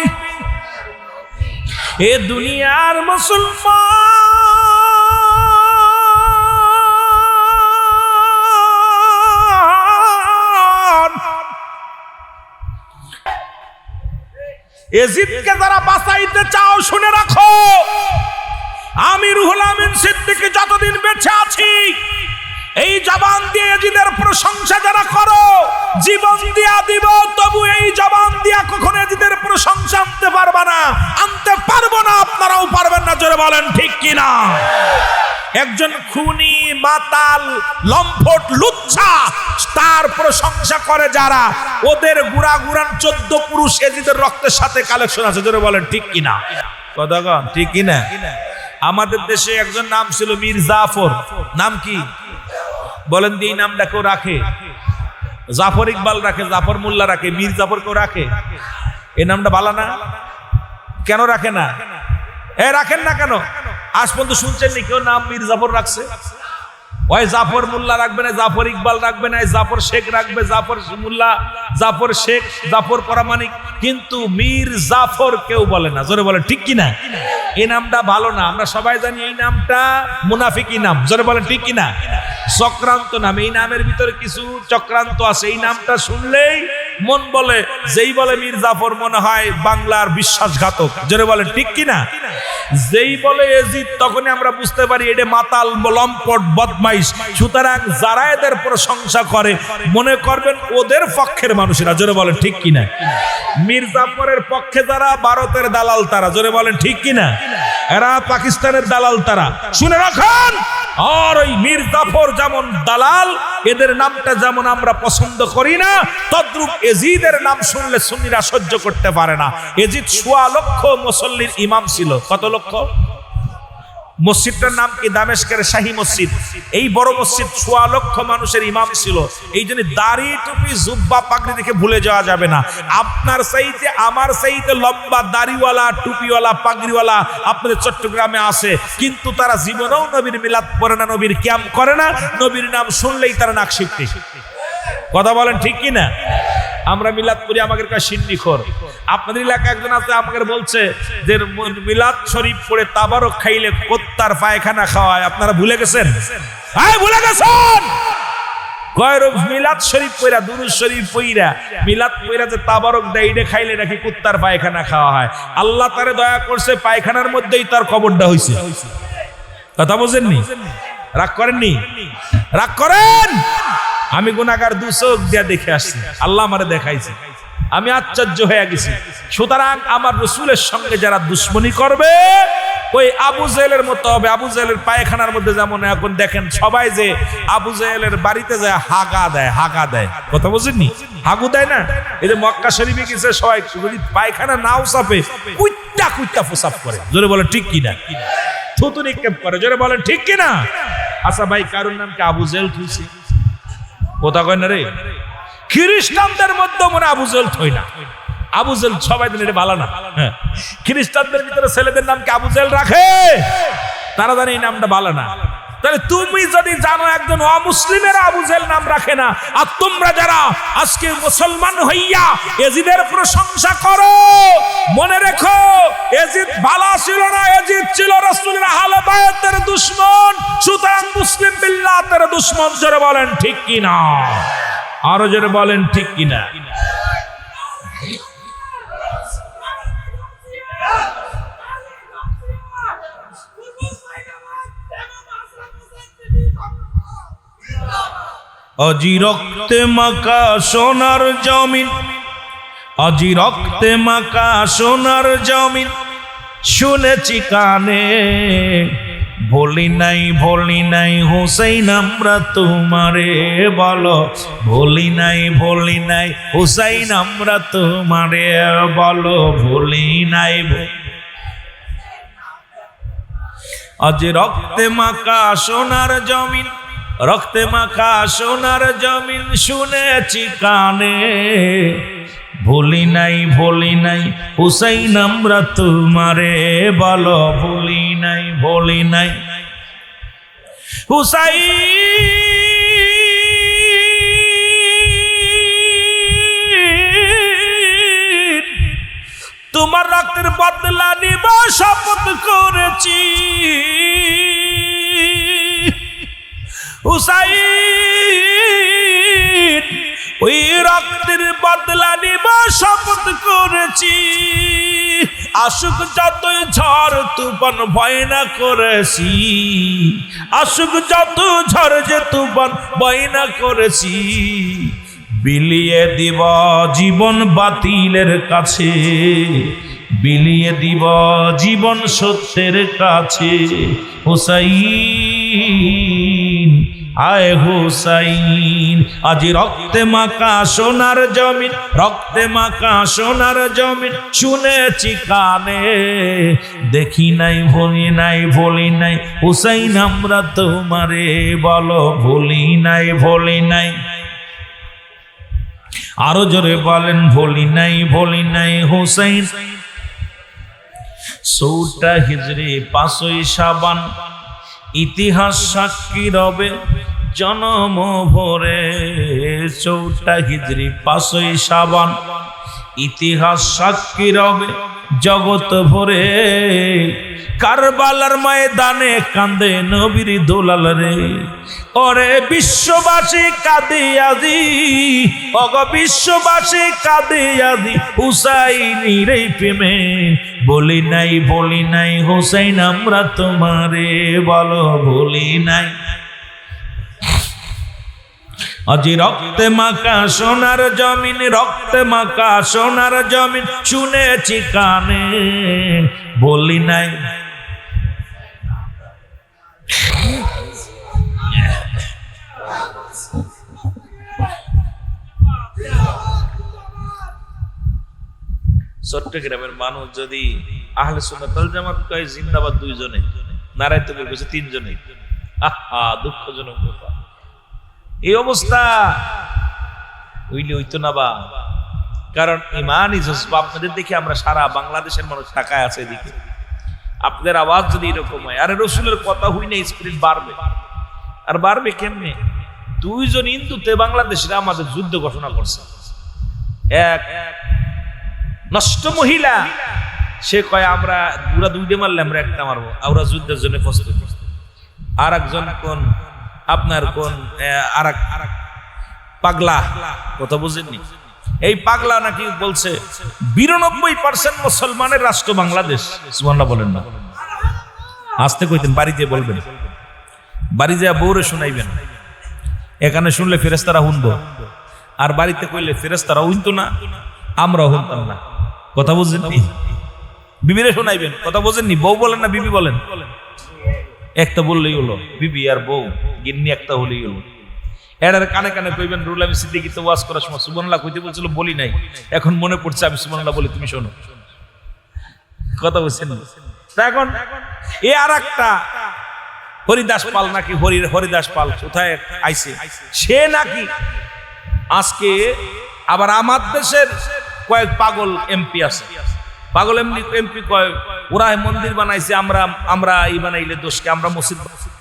এ দুনিয়ার মুসলমান। এজিদকে যারা বাঁচাইতে চাও শুনে রাখো, আমি রুহুল আমিন সিদ্দিকী যতদিন বেঁচে আছি এই জবান দিয়ে এজিদের প্রশংসা যারা করো, জীবন দিয়া দিব, তবু এই জবান দিয়া কখনো এজিদের প্রশংসা আনতে পারবা না, আনতে পারবো না, আপনারাও পারবেন না। জোরে বলেন ঠিক কিনা? একজন খুনি, মাতাল, লম্পট, লুচ্ছা তার প্রশংসা করে যারা, ওদের গুড়া গুড়ান 14 পুরুষ এজিদের রক্তের সাথে কালেকশন আছে। জোরে বলেন ঠিক কিনা? কথা কন ঠিক কিনা? আমাদের দেশে একজন নাম ছিল মীর জাফর। নাম কি বলেন? এই নামটা কেউ রাখে? জাফর ইকবাল রাখে, জাফর মোল্লা রাখে, মীর জাফর কেউ রাখে? এই নামটা ভালো না? কেন রাখে না? রাখেন না কেন? আজ পর্যন্ত শুনছেন নি কেউ নাম মীর জাফর রাখছে? ওই জাফর মোল্লা রাখবে না, জাফর ইকবাল রাখবে না, জাফর শেখ রাখবে, জাফর মোল্লা, জাফর শেখ, জাফর পরামানিক, কিন্তু মীর জাফর কেউ বলে না। জোরে বলেন ঠিক কিনা? এই নামটা ভালো না, আমরা সবাই জানি এই নামটা মুনাফিকি নাম। জোরে বলেন ঠিক কিনা? চক্রান্ত নাম। এই নামের ভিতরে কিছু চক্রান্ত আছে। এই নামটা শুনলেই মন বলে, যেই বলে মীর জাফর মনে হয় বাংলার বিশ্বাসঘাতক। জোরে বলেন ঠিক কিনা? যেই বলে এজিদ তখনই আমরা বুঝতে পারি এটা মাতাল, লম্পট, বদমাইশ। সুতরাং যারা এদের প্রশংসা করে মনে করবেন ওদের পক্ষের মানুষেরা। জোরে বলেন ঠিক কিনা? মীর জাফরের পক্ষে যারা, ভারতের দালাল তারা। জোরে বলেন ঠিক কিনা? এরা পাকিস্তানের দালাল তারা। শুনে রাখেন, আর ওই মীর জাফর যেমন দালাল, এদের নামটা যেমন আমরা পছন্দ করি না, তদ্রূপ এজিদের নাম শুনলে সুন্নিরা সহ্য করতে পারে না। এজিদ 1.25 লক্ষ মুসল্লির ইমাম ছিল। কত লক্ষ? মসজিদটার নাম কি? দামেস্কের শাহী মসজিদ। এই বড় মসজিদ 1.25 লক্ষ মানুষের ইমাম ছিল। এই জন্য দাড়ি, টুপি, জুব্বা, পাগড়ি দেখে ভুলে যাওয়া যাবে না। আপনার চাইতে আমার চাইতে লম্বা দাড়িওয়ালা, টুপিওয়ালা, পাগড়িওয়ালা আপনাদের চট্টগ্রামে আছে, কিন্তু তারা জীবনেও নবীর মিলাদ পড়ে না, নবীর ক্যাম্প করে না, নবীর নাম শুনলেই তারা নাক শিখতে। কথা বলেন ঠিক কিনা? আমরা মিলাদ করি, আমাদের কাছে সিন্নিখোর। আপনাদের এলাকায় একজন আছে, আমাকে বলছে যে মিলাদ শরীফ পড়ে তাবারক খাইলে কুত্তার পায়খানা খাওয়ায়। আপনারা ভুলে গেছেন? ভুলে গেছেন? মিলাদ শরীফ পইরা, দুরূদ শরীফ পইরা, মিলাদ পইরা যে তাবারক দেয়, এটা খাইলে নাকি কুত্তার পায়খানা খাওয়া হয়। আল্লাহ তারে দয়া করছে, পায়খানার মধ্যেই তার কবরটা হইছে। কথা বুঝেননি? রাগ করেননি? রাগ করেন? আমি গুনাহগার 2 চোখ দিয়া দেখে আসছি, আল্লাহ আমারে দেখাইছে, আমি আশ্চর্য হয়ে গেছি। সুতরাং আমার রাসূলের সঙ্গে যারা দুশ্মনী করবে ওই আবু জেহেলের মতো হবে। আবু জেহেলের পায়খানার মধ্যে যেমন এখন দেখেন সবাই যে আবু জেহেলের বাড়িতে যায় হাগা দেয়, হাগা দেয়। কথা বুঝেননি? হাগু দেয় না? এই যে মক্কা শরীফে গেছে সবাই, যদি পায়খানা নাও চাপে কুইটা কুইটা প্রসাব করে। জোরে বলে ঠিক কিনা? থুতু নিক্ষেপ করে। জোরে বলেন ঠিক কিনা? আচ্ছা ভাই, কারোর নাম কি আবু জেহেল থুইছে? কথা কয় না রে? খ্রিস্টানদের মধ্যে মনে আবু জেহেল থই না। আবু জেহেল সবাই দিন, এটা ভালো না। খ্রিস্টানদের ভিতরে ছেলেদের নাম কি আবু জেহেল রাখে? তারা জানে এই নামটা ভালো না। তো তাহলে তুমি যদি জানো একজন অমুসলিমের আবু জেহেল নাম রাখে না, আর তোমরা যারা আজকে মুসলমান হইয়া এজিদের প্রশংসা করো, মনে রেখো এজিদ ভালো ছিল না, এজিদ ছিল রাসূলের আহলে বায়াতের দুশমন। সুতরাং মুসলিম বিল্লাতের দুশমন। জোরে বলেন ঠিক কিনা, আরো জোরে বলেন ঠিক কিনা। আজি রক্তে মাখা সোনার জমিন, আজি রক্তে মাখা সোনার জমিন, শুনেছি কানে, ভুলি নাই হুসাইন আমরা তোমারে, বলো ভুলি নাই হুসাইন আমরা তোমারে, বলো ভুলি নাই। আজি রক্তে মাখা সোনার জমিন, রক্তে মাখা সোনার জমিন, শুনেছি কানে, ভুলি নাই হুসাইন আমরা তোমারে, বলো ভুলি নাই হুসাইন তোমার রক্তের বদলা নিব শপথ করেছি, হুসাইন ওই রক্তের বদলা নিব শপথ করেছি, আসুক যতই ঝড় তুফান ভয় না করেছি, আসুক যত ঝড় যে তুফান ভয় না করেছি, বিলিয়ে দিব জীবন বাতিলের কাছে, বিলিয়ে দিব জীবন সত্যের কাছে, হুসাইন আয় হুসাইন। আজি রক্তে মাখা সোনার জমিন, রক্তে মাখা সোনার জমিন, শুনেছি কানে, দেখি নাই ভুলি নাই হুসাইন আমরা তোমারে, বলো ভুলি নাই। আরো জোরে বলেন ভুলি নাই হুসাইন। 14টা হিজরি 5ই শাবান, ইতিহাস সাক্ষী রবে জনম ভরে। 14টা হিজরি 5ই শাবান, ইতিহাস সাক্ষী রবে জগৎ ভরে। কারবালার ময়দানে কান্দে নবীর দুলাল রে, ওরে বিশ্ববাসী কাঁদে আজি, অগ বিশ্ববাসী কাঁদে আজি, হুসাইনের প্রেমে, বলি নাই হুসাইন আমরা তোমারে, বলো ভুলি নাই। আজি রক্তে মাখা সোনার জমিন, রক্তে মাখা সোনার জমিন, শুনেছি কানে, বলি নাই। চট্টগ্রামের মানুষ যদি আহলে সুন্নাত ওয়াল জামাত কয় জিন্দাবাদ 2 জনে, নারায়ে তাকবীর কইছে 3 জনে, আহা দুঃখজনক কথা। এই অবস্থা হইতো না বা, কারণ ইমানি জজবা আপনাদের দেখে আমরা সারা বাংলাদেশের মানুষ তাকায় আছে এদিকে। আপনাদের আওয়াজ যদি এরকম হয়, আরে রসুলের কথা হই না, স্পিরিট বাড়বে। আর বাড়বে কেমনে? 2 জন হিন্দুতে বাংলাদেশে আমাদের যুদ্ধ ঘোষণা করছে। এক নষ্ট মহিলা, সে কয় আমরা পুরা 2টে মারলে আমরা একটা মারবো, আমরা যুদ্ধের জন্য প্রস্তুত। আর একজন কোন আপনার কোন আর পাগলা, কথা বুঝেননি? এই পাগলা নাকি বলছে 92% মুসলমানের রাষ্ট্র বাংলাদেশ। সুবহানাল্লাহ বলেন না, আস্তে কইতেন, বাড়িতে বলবেন, বাড়ি যা বউরে শুনাইবেন। এখানে শুনলে ফেরেশতারা শুনবো, আর বাড়িতে কইলে ফেরেশতারা শুনতো না, আমরাও শুনতাম না। কথা বুঝেননি? বিবিরে শোনাইবেন, কথা বোঝেননি? বউ বলেন না বিবি বলেন? একটা বললেই হলো, বিবি আর বউ, গিন্নি একটা হলেই হলো। এটার কানে কানে কইবেন। রুল আমি সিদ্দিকী তো ওয়াজ করার সময় সুবহানাল্লাহ কইতে বলছিল, বলি নাই, এখন মনে পড়ছে আমি সুবহানাল্লাহ বলি, তুমি শোনো। কথা বুঝছেন? এখন এ আর একটা হরিদাস পাল নাকি, হরিদাস পাল কোথায় আইছে, সে নাকি আজকে আবার আমার দেশের কয়েক পাগল এমপি আছে, পাগল এমপি কয় ওরা মন্দির বানাইছে, আমরা এই বানাইলে দোষকে, আমরা মসজিদ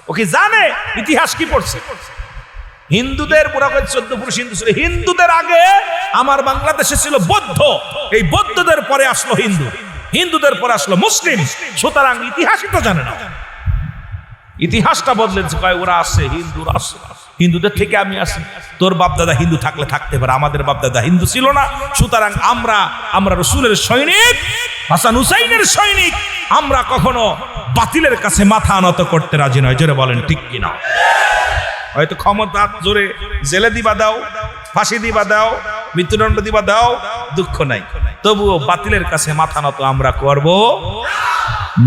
ও কি জানে ইতিহাস কি পড়ছে? হিন্দুদের পুরা 14 পুরুষ হিন্দু ছিল। হিন্দুদের আগে আমার বাংলাদেশে ছিল বৌদ্ধ, এই বৌদ্ধদের পরে আসলো হিন্দু, হিন্দুদের পরে আসলো মুসলিম। সুতরাং ইতিহাসই তো জানে না, ইতিহাসটা বদলেছে। কয় ওরা আসছে, হিন্দুরা আসছে, হিন্দুদের থেকে আমি আসি। তোর বাপদাদা হিন্দু থাকলে থাকতে পারে, আমাদের বাপদাদা হিন্দু ছিল না। সুতরাং আমরা রসুলের সৈনিক, হাসান হুসাইনের সৈনিক। আমরা কখনো বাতিলের কাছে মাথা নত করতে রাজি নয়। জোরে বলেন ঠিক কিনা? হয়তো ক্ষমতা জোরে জেলে দিবা দাও, ফাঁসি দিবা দাও, মৃত্যুদণ্ড দিবা দাও, দুঃখ নাই, তবুও বাতিলের কাছে মাথা নত আমরা করব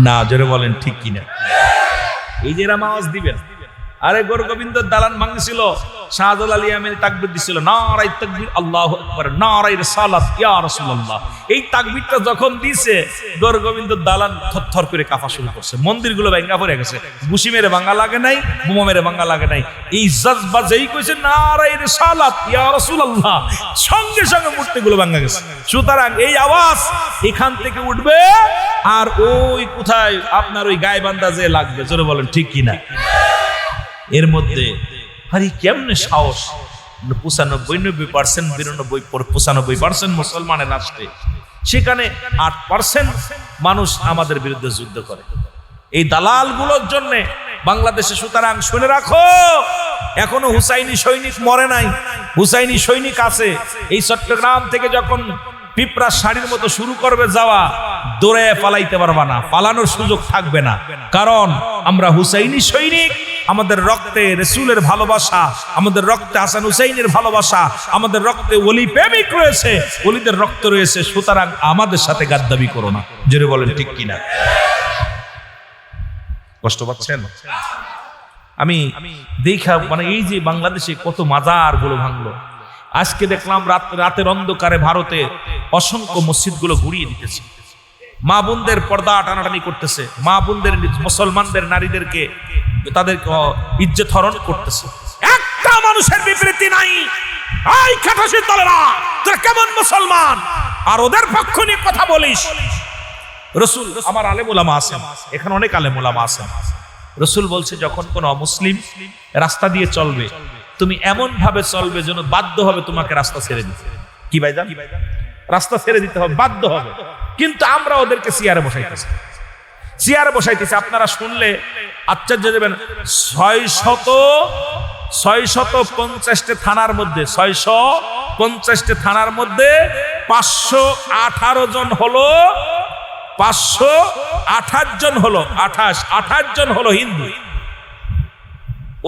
না। জোরে বলেন ঠিক কিনা? এই যে এরা আওয়াজ দিবেন, আরে গোরগোবিন্দ দালান ভাঙছিল, শাহজালাল ইয়ামানি তাকবীর দিছিল, নারায়ে তাকবীর আল্লাহু আকবার, নারায়ে রিসালাত ইয়া রাসূলুল্লাহ। এই তাকবীরটা যখন দিছে, গোরগোবিন্দ দালান থরথর করে কাঁপা শুরু করছে, মন্দিরগুলো ভেঙে পড়ে গেছে। ঘুষি মেরে ভাঙা লাগে নাই, বোমা মেরে ভাঙা লাগে নাই। এই জজবা যেই কইছে নারায়ে রিসালাত ইয়া রাসূলুল্লাহ, সঙ্গে সঙ্গে মূর্তিগুলো ভাঙা গেছে। সুতরাং এই আওয়াজ এখান থেকে উঠবে, আর ওই কোথায় আপনার ওই গায়বান্ধা যে লাগবে। জোরে বলেন ঠিক কিনা? এর মধ্যে আরে কেমনে সাহস? 95% মুসলমানের রাষ্ট্রে, সেখানে 8% মানুষ আমাদের বিরুদ্ধে যুদ্ধ করে, এই দালালগুলোর জন্য বাংলাদেশে। সুতরাং শুনে রাখো, এখনো হুসাইনি সৈনিক মরে নাই, হুসাইনি সৈনিক আছে। এই চট্টগ্রাম থেকে যখন পিঁপড়া শাড়ির মতো শুরু করবে যাওয়া, দৌড়ে পালাইতে পারবা না, পালানোর সুযোগ থাকবে না। কারণ আমরা হুসাইনি সৈনিক, আমাদের রক্তে রাসূলের ভালোবাসা, আমাদের রক্তে হাসান হুসাইনের ভালোবাসা, আমাদের রক্তে ওলি প্রেমিক রয়েছে, ওলিদের রক্ত রয়েছে। সুতরাং আমাদের সাথে গাদ্দাবি করো না। জোরে বলেন ঠিক কিনা? কষ্ট পাচ্ছেন? আমি দেখা মানে এই যে বাংলাদেশে কত মাজার গুলো ভাঙলো। আজকে দেখলাম রাতের অন্ধকারে ভারতে অসংখ্য মসজিদগুলো ঘুরিয়ে দিতেছে, মা বোনদের পর্দা টানাটানি করতেছে, মা বোনদের মুসলমানদের নারীদেরকে তাদের ইজ্জত হরণ করতেছে। একটা মানুষের বিবৃতি নাই। এই খাটাসের দলেরা, তোরা কেমন মুসলমান আর ওদের পক্ষ নিয়ে কথা বলিস? রাসূল, আমার আলেম ওলামা আছেন এখানে, অনেক আলেম ওলামা আছেন। রাসূল বলছে, যখন কোন অমুসলিম রাস্তা দিয়ে চলবে, তুমি এমন ভাবে চলবে যেন বাধ্য হবে তোমাকে রাস্তা ছেড়ে দিতে। কি ভাইজান? রাস্তা ছেড়ে দিতে হবে, বাধ্য হবে। কিন্তু আমরা ওদেরকে চেয়ারে বসাইতেছি, চেয়ারে বসাইতেছি। আপনারা শুনলে আশ্চর্য দেবেন, 650 থানার মধ্যে 650 থানার মধ্যে 518 জন হলো, 528 জন হলো, 28 জন হলো হিন্দু।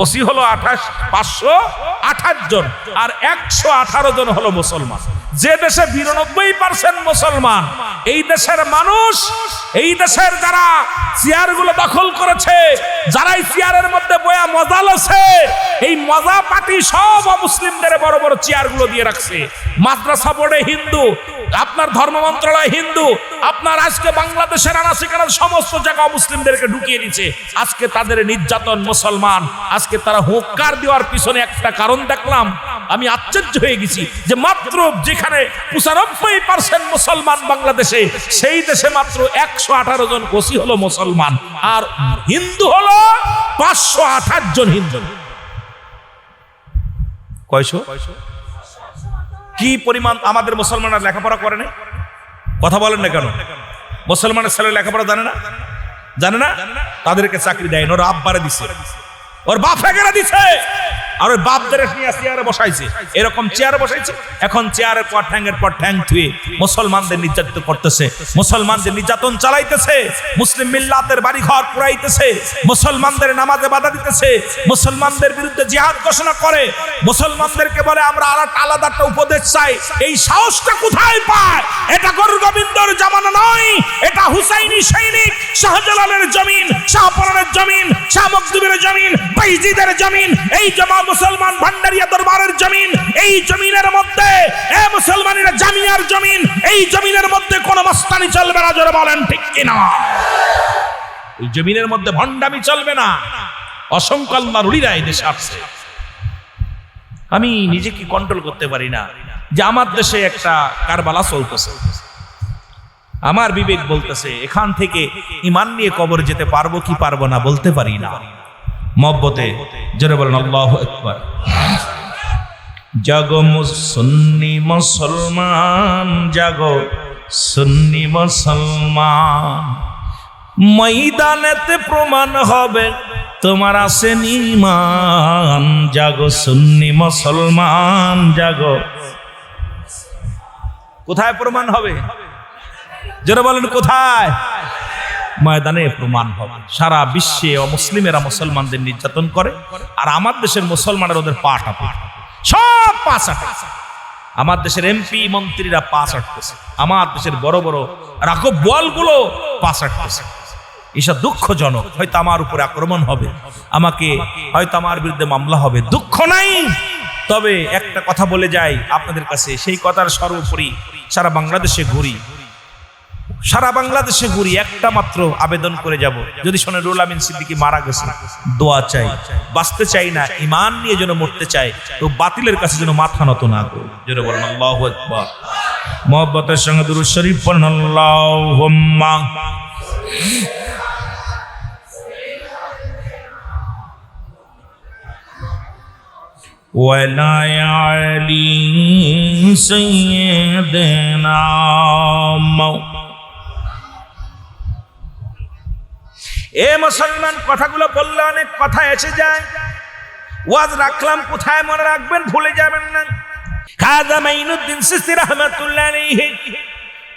ওসি হলো 528 জন, আর 118 জন হলো মুসলমান। যে দেশে 92% মুসলমান, এই দেশের মানুষ, এই দেশের যারা চেয়ারগুলো দখল করেছে, যারা এই চেয়ারের মধ্যে বয়া মজা লছে, এই মজা পার্টি সব মুসলিমদের বড় বড় চেয়ারগুলো দিয়ে রাখছে। মাদ্রাসা বোর্ডে হিন্দু, আপনার ধর্ম মন্ত্রণালয় হিন্দু, আপনার আজকে বাংলাদেশের আনাচে-কানাচে সমস্ত জায়গা মুসলিমদেরকে ঢুকিয়ে দিচ্ছে। আজকে তাদের নির্যাতন মুসলমান, আজকে তারা হুঙ্কার দেওয়ার পিছনে একটা কারণ দেখলাম, আমি আশ্চর্য হয়ে গেছি যে মাত্র যেখানে 95% মুসলমান বাংলাদেশে, সেই দেশে মাত্র 118 জন ওসি হলো মুসলমান, আর হিন্দু হলো 528 জন হিন্দু। কয়শো? কি পরিমাণ আমাদের মুসলমানরা লেখাপড়া করে না? কথা বলেন না কেন? মুসলমানের ছেলে লেখাপড়া জানে না? জানে না? তাদেরকে চাকরি দেয় না, ওর আব্বারে দিছে, ওর বাপ ফেকেরা দিছে, আর ওই বাপদের নিয়ে চেয়ারে বসাইছে, এরকম চেয়ারে বসাইছে। এখন চেয়ারের পর ঠ্যাঙ্গের পর ঠ্যাং থুয়ে মুসলমানদের নির্যাতিত করতেছে, মুসলমানদের নির্যাতন চালাইতেছে, মুসলিম মিল্লাতের বাড়ি ঘর পুরাইতেছে, মুসলমানদের নামাজে বাধা দিতেছে, মুসলমানদের বিরুদ্ধে জিহাদ ঘোষণা করে, মুসলমানদেরকে বলে আমরা আলাদা একটা উপদেশ চাই। এই সাহসটা কোথায় পায়? এটা গোরগোবিন্দর জামানা নয়, এটা হুসাইনি সৈনিক, শাহজালালের জমিন, শাহপরানের জমিন, শাহ মখদুমের জমিন, বাইজিদের জমিন, এই জমা মুসলমান ভান্ডারিয়া দরবারের জমিন। এই জমিনের মধ্যে মুসলমানেরা জামিয়ার জমিন, এই জমিনের মধ্যে কোন মস্তানি চলবে না। জোরে বলেন ঠিক কিনা? এই জমিনের মধ্যে ভণ্ডামি চলবে না। অসংখ্য আল্লাহর ওলিরা এই দেশে আসছে। আমি নিজেকে কন্ট্রোল করতে পারি না যে আমার দেশে একটা কারবালা চলতেছে, আমার বিবেক বলতেছে এখান থেকে ঈমান নিয়ে কবর যেতে পারবো কি পারবো না বলতে পারি না। মহব্বতে জোরে বলেন আল্লাহু আকবার। জাগো সুন্নি মুসলমান, জাগো সুন্নি মুসলমান, ময়দানেতে প্রমাণ হবে তোমার আছেন ঈমান। জাগো সুন্নি মুসলমান, জাগো। কোথায় প্রমাণ হবে? যারা বলেন কোথায়? ময়দানে প্রমাণ হবে। সারা বিশ্বে অমুসলিমেরা মুসলমানদের নির্যাতন করে, আর আমার দেশের মুসলমানের ওদের পাটা সব পাশ আটে। আমার দেশের এমপি মন্ত্রীরা পাশ আটতেছে, আমার দেশের বড় বড় রাঘব বলগুলো পাশ আটতেছে। এসব দুঃখজনক। হয়তো আমার উপরে আক্রমণ হবে, আমাকে হয়তো আমার বিরুদ্ধে মামলা হবে, দুঃখ নাই। তবে একটা কথা বলে যাই আপনাদের কাছে, সেই কথার সর্বোপরি সারা বাংলাদেশে ঘুরি, সারা বাংলাদেশে ঘুরি, একটা মাত্র আবেদন করে যাব। যদি শোনে রুহুল আমিন সিদ্দিকী মারা গেছে, দোয়া চাই। বাঁচতে চাই না, ঈমান নিয়ে যেন মরতে চাই, তো বাতিলের কাছে যেন মাথা নত না করি। জোরে বলেন আল্লাহু আকবার। মুহাব্বতের সঙ্গে দুরূদ শরীফ পড়ুন। আল্লাহুম্মা ওয়ালা আলি সাইয়্যিদিনা। এ মুসলমান, কথাগুলো বললে অনেক কথা এসে যায়। ওয়াজ রাখলাম কোথায় মনে রাখবেন, ভুলে যাবেন না। খাজা মাইনুদ্দিন চিশতি রাহমাতুল্লাহ আলাইহি,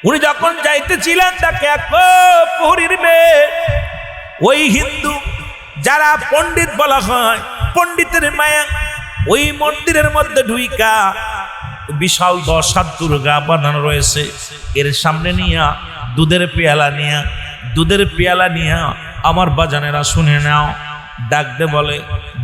উনি যখন যাইতেছিলেন তাকে এক প্রহরীর মেয়ে, ওই হিন্দু যারা পণ্ডিত বলা হয়, পণ্ডিতের মায়া, ওই মন্দিরের মধ্যে ঢুইকা বিশাল 10 হাত দুর্গা বানানো রয়েছে, এর সামনে নিয়া দুধের পেয়ালা নিয়া আমার বাজানেরা শুনে নাও, ডাক দে বলে,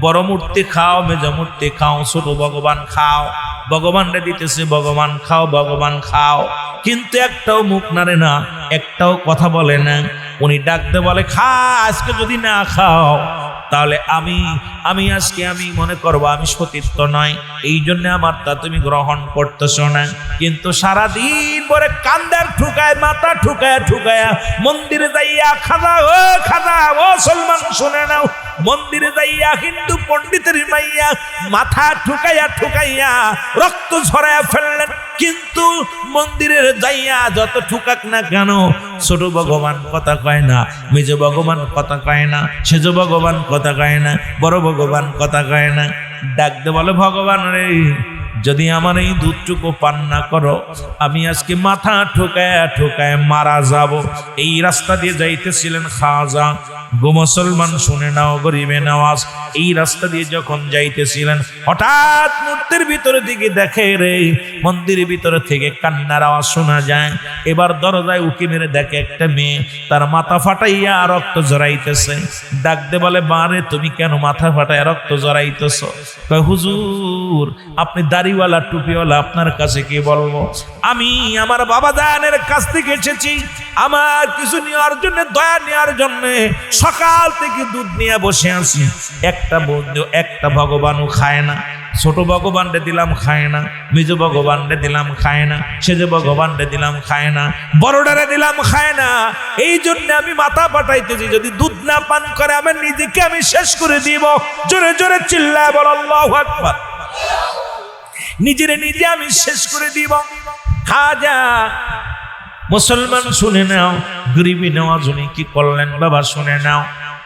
বড় মূর্তি খাও, মেজ মূর্তি খাও, ছোট ভগবান খাও। ভগবানরে দিতেছে, ভগবান খাও, ভগবান খাও। কিন্তু একটাও মুখ নাড়ে না, একটাও কথা বলে না। উনি ডাক দে বলে, খা, আজকে যদি না খাও তাহলে আমি আজকে আমি মনে করবো আমি সতীর্থ নয়, এই জন্য আমার তা তুমি গ্রহণ করতেছো না। কিন্তু সারাদিন পরে কান্দার ঠুকায়, মাথা ঠুকায়া মন্দিরে যাইয়া, খাজা ও সলমান শুনে নাও, মন্দিরে যাইয়া হিন্দু পণ্ডিতের মাইয়া মাথা ঠুকাইয়া রক্ত ঝরাইয়া ফেললেন। কিন্তু মন্দিরের যাইয়া যত ঠুকাক না কেন, ছোট ভগবান কথা কয় না, মেজ ভগবান কথা কয় না, সেজ ভগবান কথা কয় না, বড় ভগবান কথা কয় না। ডাকতে বলে, ভগবান রে, যদি আমার এই দুধটুকু পান না করো, আমি আজকে মাথা ঠোকায় মারা যাব। এই রাস্তা দিয়ে যাইতেছিলেন খাজা। গো মুসলমান শুনে নাও, গরিবে নওয়াজ, এই রাস্তা দিয়ে যখন যাইতেছিলেন, হঠাৎ মূর্তির ভিতরে দিকে দেখে রে, মন্দিরের ভিতরে থেকে কান্নার আওয়াজ শোনা যায়। এবার দরজায় উকি মেরে দেখে একটা মেয়ে, তার মাথা ফাটাইয়া রক্ত জড়াইতেছে। ডাকতে বলে, বারে তুমি কেন মাথা ফাটাইয়া রক্ত জড়াইতেছ? কয়, হুজুর আপনি দাড়িওয়ালা টুপিওয়ালা, আপনার কাছে কি বলবো? আমি আমার বাবা জানের কাছ থেকে এসেছি, আমার কিছু নেওয়ার জন্য, দয়া নেওয়ার জন্য সকাল থেকে দুধ নিয়ে বসে আছি। একটা বন্ধু, একটা ভগবানও খায় না। ছোট ভগবানরে দিলাম খায় না, মেজ ভগবানরে দিলাম খায় না, সেজ ভগবানরে দিলাম খায় না, বড়ডারে দিলাম খায় না। এই জন্য আমি মাথা পাঠাইতেছি, যদি দুধ না পান করে আমি নিজেকে আমি শেষ করে দিব। জোরে জোরে চিল্লায় বল আল্লাহু আকবার। নিজে আমি শেষ করে দিব। খাজা মুসলমান শুনে নাও, গরিবি নেওয়া জন্য কি করলেন বাবা শুনে নাও।